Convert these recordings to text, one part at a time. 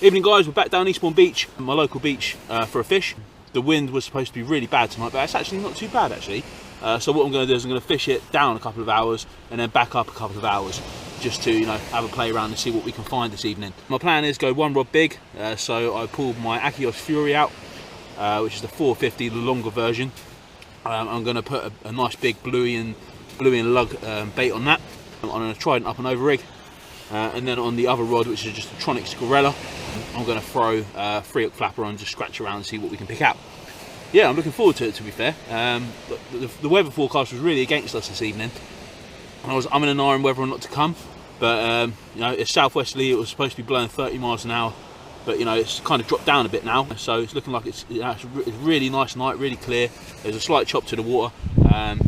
Evening guys, we're back down Eastbourne Beach, my local beach, for a fish. The wind was supposed to be really bad tonight, but it's actually not too bad actually. So what I'm going to do is I'm going to fish it down a couple of hours and then back up a couple of hours, just to, you know, have a play around and see what we can find this evening. My plan is go one rod big, so I pulled my Akios Fury out, which is the 450, the longer version. I'm going to put a nice big bluey and lug bait on that. I'm going to trident up and over rig. And then on the other rod, which is just a Tronics Gorilla, I'm going to throw 3-hook flapper on, just scratch around and see what we can pick out. Yeah, I'm looking forward to it, to be fair. The weather forecast was really against us this evening. I was umming and ahhing whether or not to come, but you know, it's southwesterly. It was supposed to be blowing 30 miles an hour, but you know, it's kind of dropped down a bit now, so it's looking like it's really nice night, really clear. There's a slight chop to the water,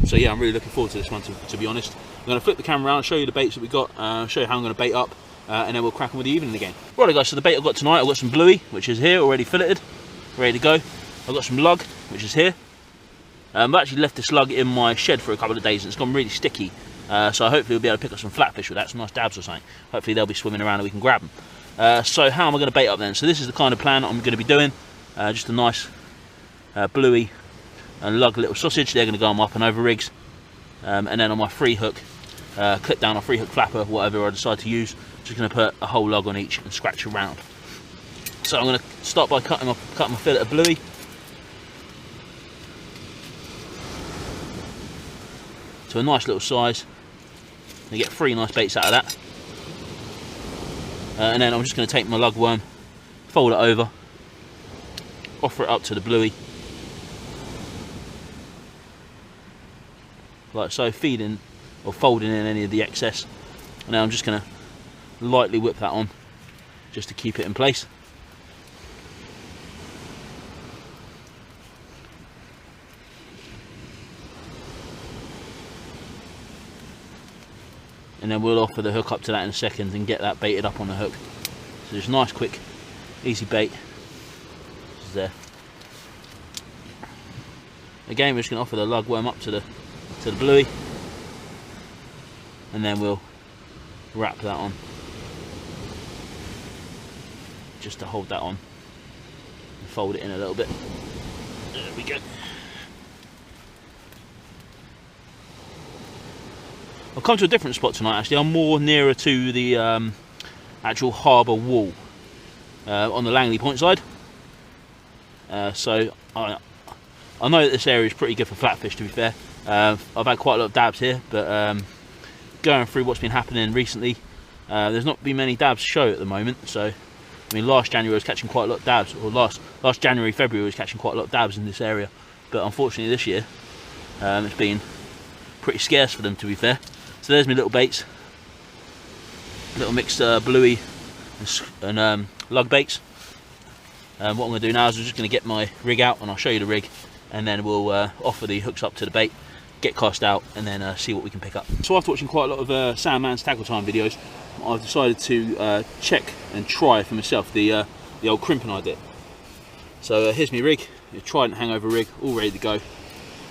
so yeah, I'm really looking forward to this one, to be honest. I'm going to flip the camera around, show you the baits that we got, show you how I'm going to bait up, and then we'll crack on with the evening again. Right guys, so the bait I've got tonight, I've got some bluey, which is here, already filleted, ready to go. I've got some lug, which is here. I've actually left this lug in my shed for a couple of days and it's gone really sticky, so hopefully we'll be able to pick up some flatfish with that, some nice dabs or something. Hopefully they'll be swimming around and we can grab them. So how am I going to bait up then? So this is the kind of plan I'm going to be doing, just a nice bluey and lug little sausage. They're going to go on my up and over rigs, and then on my 3-hook, clip down a 3-hook flapper, whatever I decide to use, just going to put a whole lug on each and scratch around. So I'm going to start by cutting my fillet of bluey. To a nice little size. You get 3 nice baits out of that. And then I'm just going to take my lug worm, fold it over, offer it up to the bluey, like so, feeding or folding in any of the excess. And now I'm just going to lightly whip that on, just to keep it in place. And then we'll offer the hook up to that in a second and get that baited up on the hook. So just nice, quick, easy bait. This is there. Again, we're just going to offer the lug worm up to the bluey, and then we'll wrap that on, just to hold that on, and fold it in a little bit. There we go. I've come to a different spot tonight actually. I'm more nearer to the actual harbour wall, on the Langley Point side. So I know that this area is pretty good for flatfish, to be fair. I've had quite a lot of dabs here, but going through what's been happening recently, there's not been many dabs show at the moment. So I mean, last January I was catching quite a lot of dabs, or last January, February I was catching quite a lot of dabs in this area, but unfortunately this year it's been pretty scarce for them, to be fair. So there's my little baits, little mixed bluey and lug baits. What I'm going to do now is I'm just going to get my rig out and I'll show you the rig, and then we'll offer the hooks up to the bait, get cast out, and then see what we can pick up. So after watching quite a lot of Sandman's Tackle Time videos, I've decided to check and try for myself the old crimping idea. So here's my rig, a Trident hangover rig, all ready to go.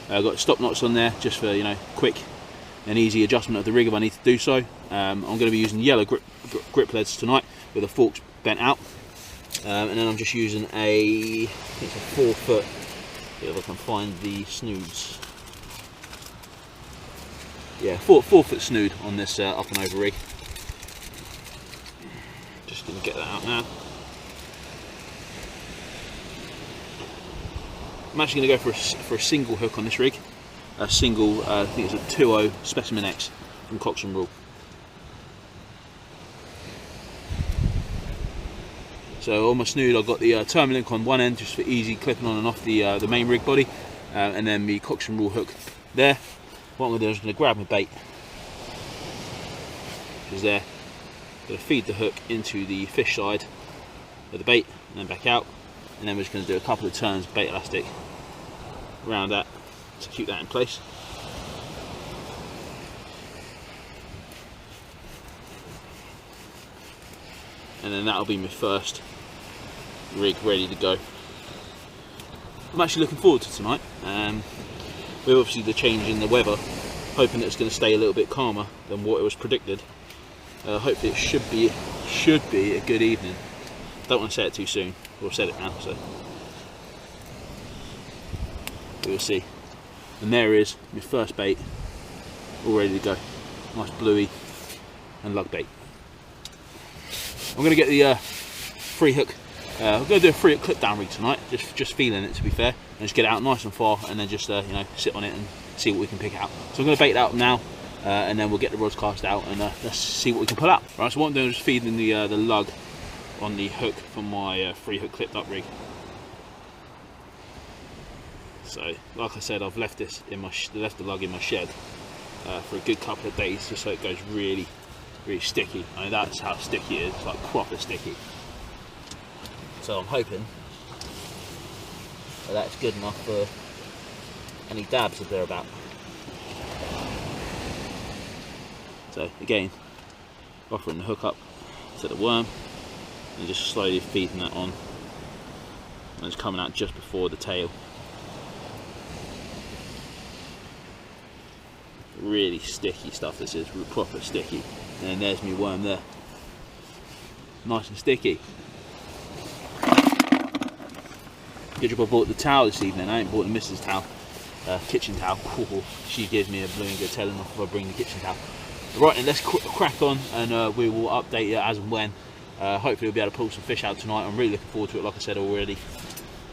I've got stop knots on there just for, you know, quick and easy adjustment of the rig if I need to do so. I'm going to be using yellow grip leads tonight with the forks bent out, and then I'm just using I think it's a 4-foot, if I can find the snoods. Yeah, 4-foot snood on this up and over rig. Just going to get that out now. I'm actually going to go for a single hook on this rig. A single, I think it's a 2.0 Specimen X from Cox and Rule. So on my snood I've got the Termalink on one end, just for easy clipping on and off the main rig body, and then the Cox and Rule hook there. What I'm going to do is I'm going to grab my bait, which is there. I'm going to feed the hook into the fish side of the bait and then back out, and then we're just going to do a couple of turns bait elastic around that to keep that in place. And then that'll be my first rig ready to go. I'm actually looking forward to tonight. With obviously the change in the weather, hoping that it's going to stay a little bit calmer than what it was predicted. Hopefully it should be a good evening. don't want to set it too soon. We'll set it now, so we'll see. And there is my first bait, all ready to go. Nice bluey and lug bait. I'm going to get the free hook. I'm going to do a free hook clip down rig tonight. Just feeling it, to be fair, and just get it out nice and far, and then just you know, sit on it and see what we can pick out. So I'm going to bait it out now, and then we'll get the rods cast out and let's see what we can pull out. Right. So what I'm doing is feeding the lug on the hook from my free hook clipped up rig. So, like I said, I've left this in my left the lug in my shed for a good couple of days, just so it goes really sticky. I mean, that's how sticky it is. It's like proper sticky. So I'm hoping that that's good enough for any dabs if they're about. So again, offering the hook up to the worm and just slowly feeding that on, and it's coming out just before the tail. Really sticky stuff, this is proper sticky. And there's my worm there, nice and sticky. Good job I bought the towel this evening. I ain't bought the missus towel, kitchen towel. She gives me a blooming good telling off if I bring the kitchen towel. Right, and let's crack on, and we will update you as and when. Hopefully we'll be able to pull some fish out tonight. I'm really looking forward to it, like I said already.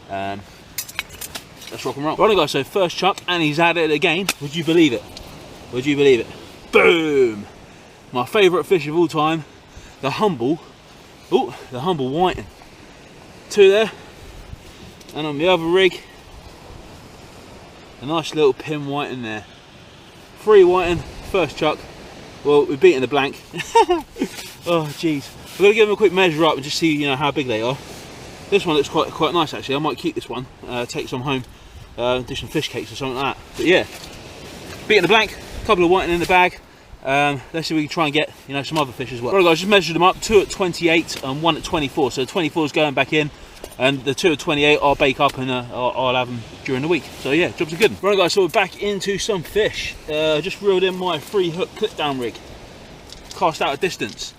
Let's rock and roll. Right guys, so first chuck, and he's at it again. Would you believe it? Would you believe it? Boom! My favourite fish of all time, the humble whiting. Two there, and on the other rig, a nice little pin whiting there. Three whiting, first chuck. Well, we've beaten the blank. Oh jeez. I'm going to give them a quick measure up and just see, you know, how big they are. This one looks quite nice actually. I might keep this one, take some home, do some fish cakes or something like that. But yeah, beating the blank. Couple of whiting in the bag. Let's see if we can try and get, you know, some other fish as well. Right guys, just measured them up. 2 at 28 and 1 at 24. So 24 is going back in, and the 2 at 28 I'll bake up, and I'll have them during the week. So yeah, jobs are good. Right guys, so we're back into some fish. Just reeled in my free hook clip down rig, cast out a distance,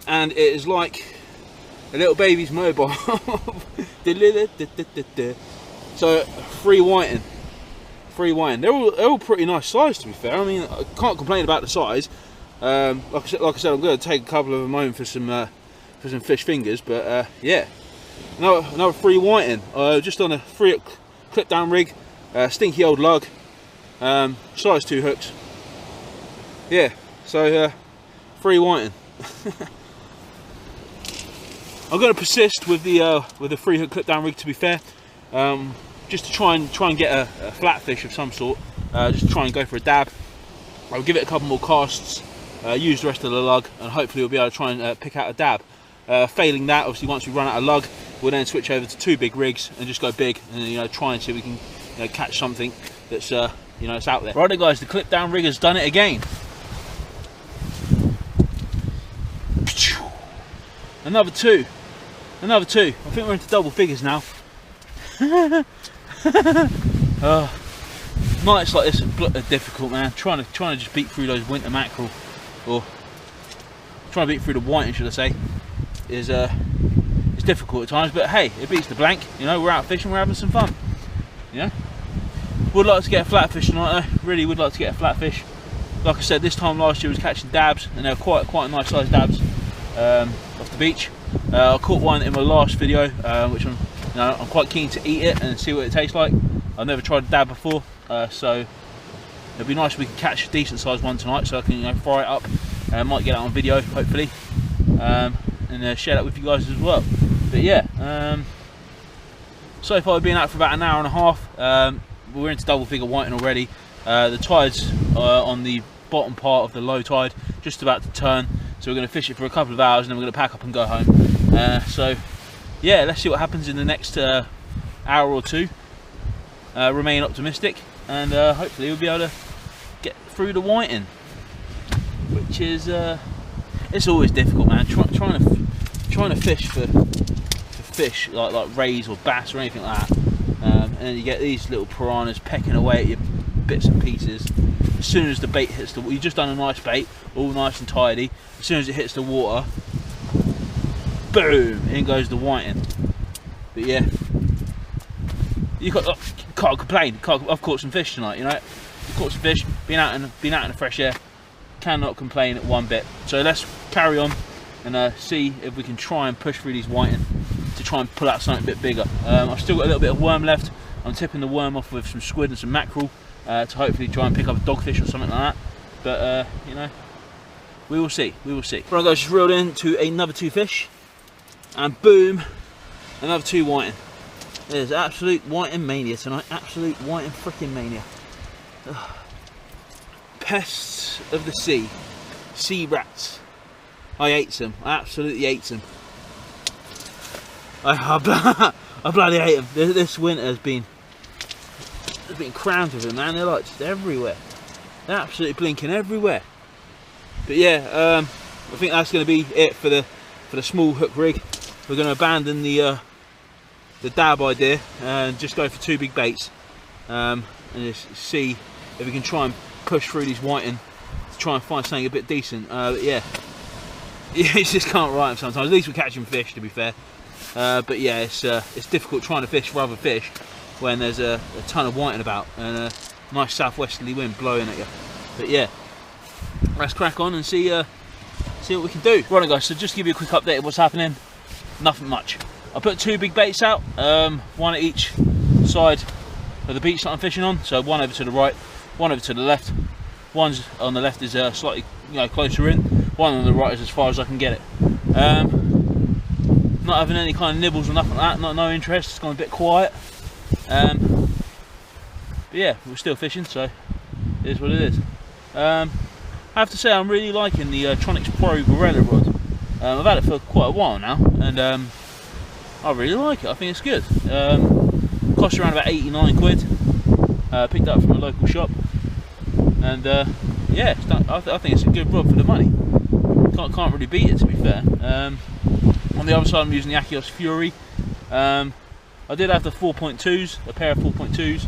and it is like a little baby's mobile. So three whiting. They're all pretty nice size, to be fair. I mean, I can't complain about the size. Like I said, I'm going to take a couple of them home for some fish fingers. But yeah, another free whiting. Just on a free clip down rig, stinky old lug, size 2 hooks. Yeah, so free whiting. I'm going to persist with the free hook clip down rig, to be fair. Just to try and get a flatfish of some sort, just to try and go for a dab. I'll give it a couple more casts, use the rest of the lug, and hopefully we'll be able to try and pick out a dab. Failing that, obviously once we run out of lug, we'll then switch over to 2 big rigs and just go big, and then, you know, try and see if we can, you know, catch something that's you know, it's out there. Right guys, the clip down rig has done it again. Another two. I think we're into double figures now. Nights like this are difficult, man. Trying to just beat through those winter mackerel, or trying to beat through the whiting, should I say, is it's difficult at times. But hey, it beats the blank. You know, we're out fishing, we're having some fun. You know, would like to get a flatfish tonight though. Really would like to get a flatfish. Like I said, this time last year I was catching dabs, and they were quite nice sized dabs off the beach. I caught one in my last video, which I'm quite keen to eat it and see what it tastes like. I've never tried a dab before, so it'd be nice if we could catch a decent sized one tonight, so I can, you know, fry it up. Might get it on video, hopefully, and share that with you guys as well. But yeah, so far we've been out for about an hour and a half. We're into double figure whiting already. The tide's on the bottom part of the low tide, just about to turn, so we're going to fish it for a couple of hours, and then we're going to pack up and go home. So yeah, let's see what happens in the next hour or two. Remain optimistic, and hopefully we'll be able to get through the whiting, which is it's always difficult, man. Trying to fish for fish like rays or bass or anything like that, and then you get these little piranhas pecking away at your bits and pieces. As soon as the bait hits the water, you've just done a nice bait, all nice and tidy. As soon as it hits the water, boom, in goes the whiting. But yeah, can't complain. I've caught some fish tonight, you know. I've caught some fish, been out in the fresh air. Cannot complain one bit. So let's carry on and see if we can try and push through these whiting to try and pull out something a bit bigger. I've still got a little bit of worm left. I'm tipping the worm off with some squid and some mackerel to hopefully try and pick up a dogfish or something like that. But you know, we will see. We will see. Right guys, just reeled into another 2 fish, and boom, another 2 whiting. There's absolute whiting mania tonight. Absolute whiting freaking mania. Ugh. Pests of the sea rats. I ate them. I absolutely ate them. I bloody hate them. This winter has been crammed with them, man. They're like just everywhere. They're absolutely blinking everywhere. But yeah, I think that's going to be it for the small hook rig. We're going to abandon the dab idea and just go for 2 big baits, and just see if we can try and push through these whiting to try and find something a bit decent. Yeah, you just can't write them sometimes. At least we're catching fish, to be fair. But yeah, it's difficult trying to fish for other fish when there's a ton of whiting about and a nice southwesterly wind blowing at you. But yeah, let's crack on and see what we can do. Right guys, so just to give you a quick update of what's happening. Nothing much. I put 2 big baits out, one at each side of the beach that I'm fishing on. So one over to the right, one over to the left. One's on the left is slightly, you know, closer in. One on the right is as far as I can get it. Not having any kind of nibbles or nothing like that. No interest. It's gone a bit quiet. But yeah, we're still fishing, so it is what it is. I have to say I'm really liking the Tronics Pro Gorilla rod. I've had it for quite a while now, and I really like it. I think it's good. Cost around about 89 quid. Picked it up from a local shop, and yeah, I think it's a good rod for the money. Can't really beat it, to be fair. On the other side, I'm using the Achios Fury. I did have the 4.2s, a pair of 4.2s,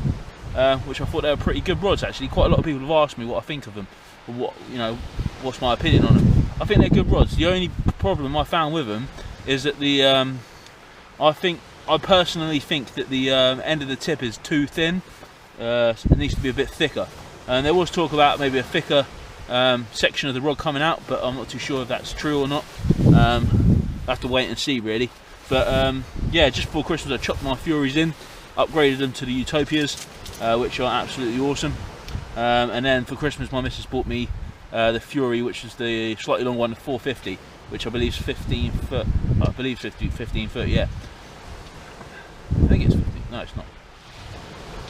which I thought they were pretty good rods actually. Quite a lot of people have asked me what I think of them, or what, you know, what's my opinion on them. I think they're good rods. The only problem I found with them is that the I personally think that the end of the tip is too thin. It needs to be a bit thicker. And there was talk about maybe a thicker section of the rod coming out, but I'm not too sure if that's true or not. I have to wait and see really. But yeah, just before Christmas I chopped my Furies in, upgraded them to the Utopias, which are absolutely awesome. And then for Christmas my missus bought me the Fury, which is the slightly long one, the 450, which I believe is 15 foot. I believe 15 foot, yeah. I think it's 15. No, it's not.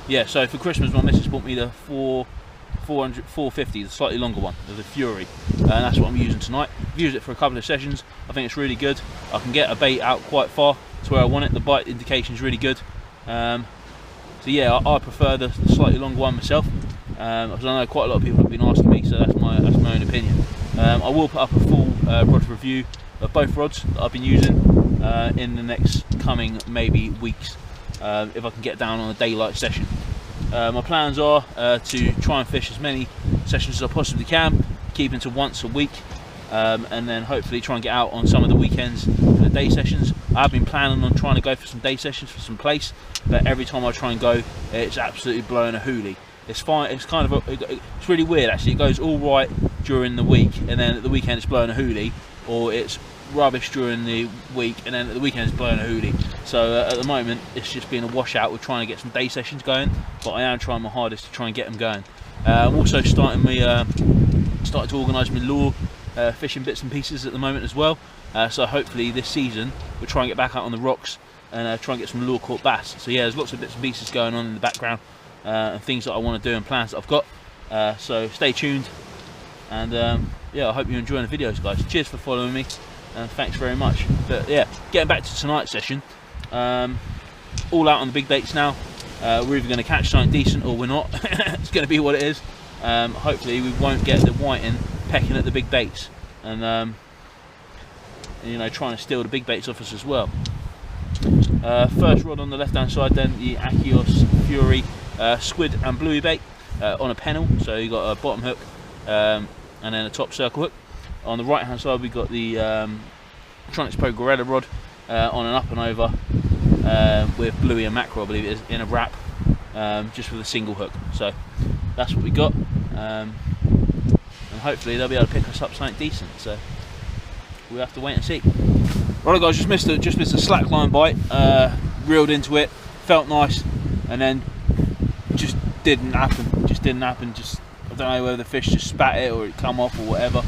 Yeah, so for Christmas my missus bought me the 450, the slightly longer one, the Fury, and that's what I'm using tonight. I've used it for a couple of sessions. I think it's really good. I can get a bait out quite far to where I want it. The bite indication is really good. So yeah, I prefer the slightly longer one myself, because I know quite a lot of people have been asking me, so that's my own opinion. I will put up a full rod review of both rods that I've been using in the next coming maybe weeks, if I can get down on a daylight session. My plans are to try and fish as many sessions as I possibly can, keeping to once a week, and then hopefully try and get out on some of the weekends for the day sessions. I've been planning on trying to go for some day sessions for some place, but every time I try and go, it's absolutely blowing a hoolie. It's fine. It's kind of it's really weird actually. It goes all right during the week, and then at the weekend it's blowing a hoolie, or it's rubbish during the week, and then at the weekend it's blowing a hoolie. So at the moment it's just been a washout with trying to get some day sessions going, but I am trying my hardest to try and get them going. I'm also started to organise my lure fishing bits and pieces at the moment as well, so hopefully this season we'll try and get back out on the rocks and try and get some lure caught bass. So yeah, there's lots of bits and pieces going on in the background, and things that I want to do and plans that I've got, so stay tuned, and yeah, I hope you're enjoying the videos guys. Cheers for following me, and thanks very much. But yeah, getting back to tonight's session, all out on the big baits now. We're either going to catch something decent or we're not. It's going to be what it is. Hopefully we won't get the whiting pecking at the big baits, and you know, trying to steal the big baits off us as well. First rod on the left hand side then, the Achios Fury squid and bluey bait on a pennel, so you got a bottom hook and then a top circle hook. On the right hand side we got the Tronics Pro Gorilla rod on an up and over with bluey and mackerel, I believe it is, in a wrap, just with a single hook. So that's what we got, and hopefully they'll be able to pick us up something decent. So we'll have to wait and see. Right guys, just missed a slackline bite, reeled into it, felt nice, and then just didn't happen. Just I don't know whether the fish just spat it or it come off or whatever.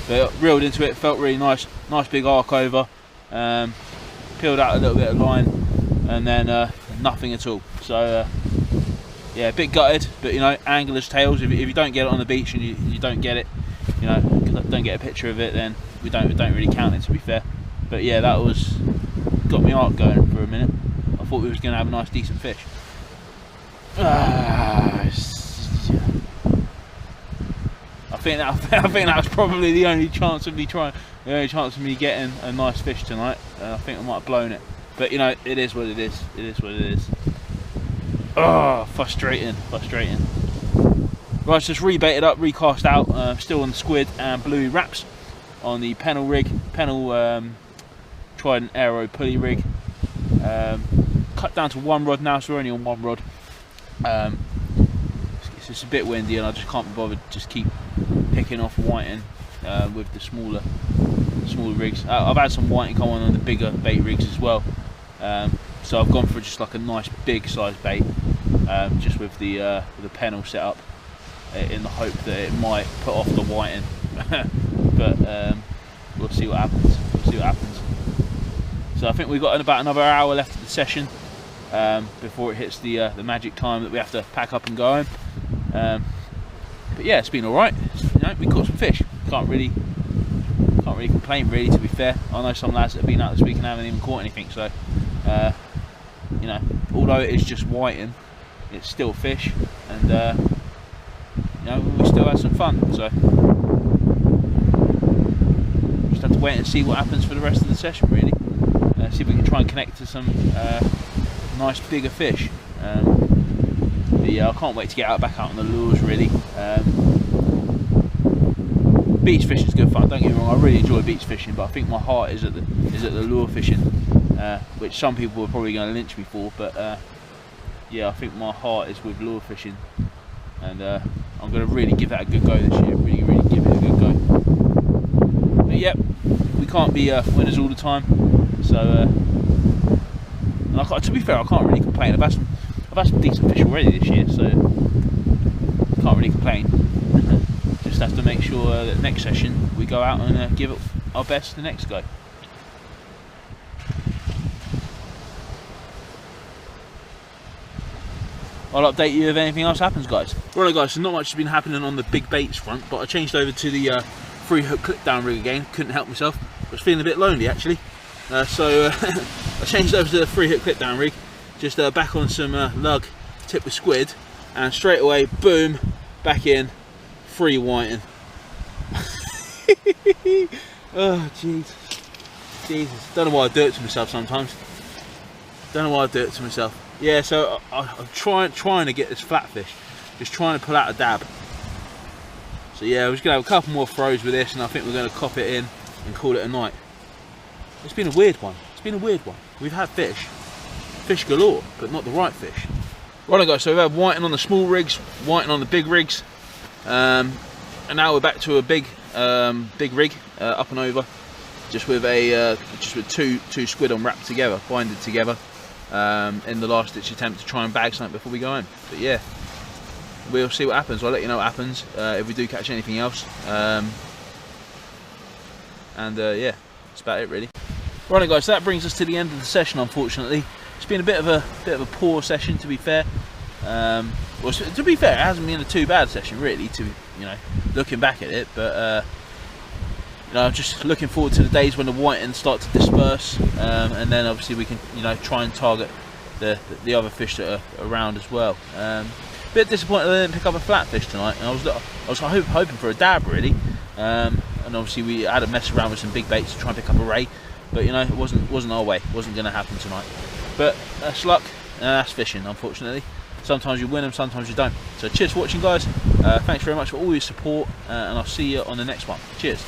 But reeled into it, felt really nice big arc over, peeled out a little bit of line, and then nothing at all. So yeah, a bit gutted, but you know, angler's tales. If you don't get it on the beach and you don't get it, you know, don't get a picture of it, then we don't really count it, to be fair. But yeah, that got me arc going for a minute. I thought we was going to have a nice decent fish. I think that was probably the only chance of me getting a nice fish tonight. I think I might have blown it, but you know, it is what it is. It is what it is. Oh, frustrating. Right, just rebaited up, recast out, still on the squid and bluey wraps on the Pennell rig, Trident Aero pulley rig. Cut down to one rod now, so we're only on one rod. It's just a bit windy, and I just can't be bothered just keep picking off whiting with the smaller rigs. I've had some whiting come on the bigger bait rigs as well, so I've gone for just like a nice big size bait, just with the Pennell set up, in the hope that it might put off the whiting. But we'll see what happens. So I think we've got about another hour left of the session before it hits the magic time that we have to pack up and go home. But yeah, it's been all right. You know, we caught some fish. Can't really complain, really, to be fair. I know some lads that have been out this week and haven't even caught anything. So you know, although it is just whiting, it's still fish, and you know, we still had some fun. So just have to wait and see what happens for the rest of the session, really. See if we can try and connect to some nice bigger fish. But yeah, I can't wait to get back out on the lures, really. Beach fishing is good fun, don't get me wrong, I really enjoy beach fishing, but I think my heart is at the lure fishing, which some people are probably going to lynch me for, but yeah, I think my heart is with lure fishing, and I'm going to really give that a good go this year, really give it a good go. But yeah, we can't be winners all the time, so and to be fair, I can't really complain. I've had some decent fish already this year, so can't really complain. Just have to make sure that next session we go out and give it our best the next go. I'll update you if anything else happens, guys. Right guys, so not much has been happening on the big baits front, but I changed over to the 3-hook clip down rig again. Couldn't help myself. I was feeling a bit lonely actually, so I changed over to the 3-hook clip down rig. Just back on some lug tip with squid, and straight away, boom, back in, free whiting. Oh Jesus, don't know why I do it to myself sometimes. Yeah, so I'm trying to get this flatfish, just trying to pull out a dab. So yeah, we're just gonna have a couple more throws with this, and I think we're gonna cop it in and call it a night. It's been a weird one. We've had fish galore, but not the right fish. Right guys, so we've had whiting on the small rigs, whiting on the big rigs, and now we're back to a big rig, up and over, just with two squid on wrapped together, binded together, in the last ditch attempt to try and bag something before we go home. But yeah, we'll see what happens. I'll let you know what happens if we do catch anything else. Yeah, that's about it really. Right guys, so that brings us to the end of the session, unfortunately. It's been a bit of a poor session, to be fair. Well, to be fair, it hasn't been a too bad session really, to, you know, looking back at it. But you know, I'm just looking forward to the days when the whitings start to disperse, and then obviously we can, you know, try and target the other fish that are around as well. Bit disappointed I didn't pick up a flatfish tonight. And I was hoping for a dab really, and obviously we had a mess around with some big baits to try and pick up a ray. But you know, it wasn't our way. It wasn't going to happen tonight. But that's luck, and that's fishing, unfortunately. Sometimes you win them, sometimes you don't. So cheers for watching, guys. Thanks very much for all your support, and I'll see you on the next one. Cheers.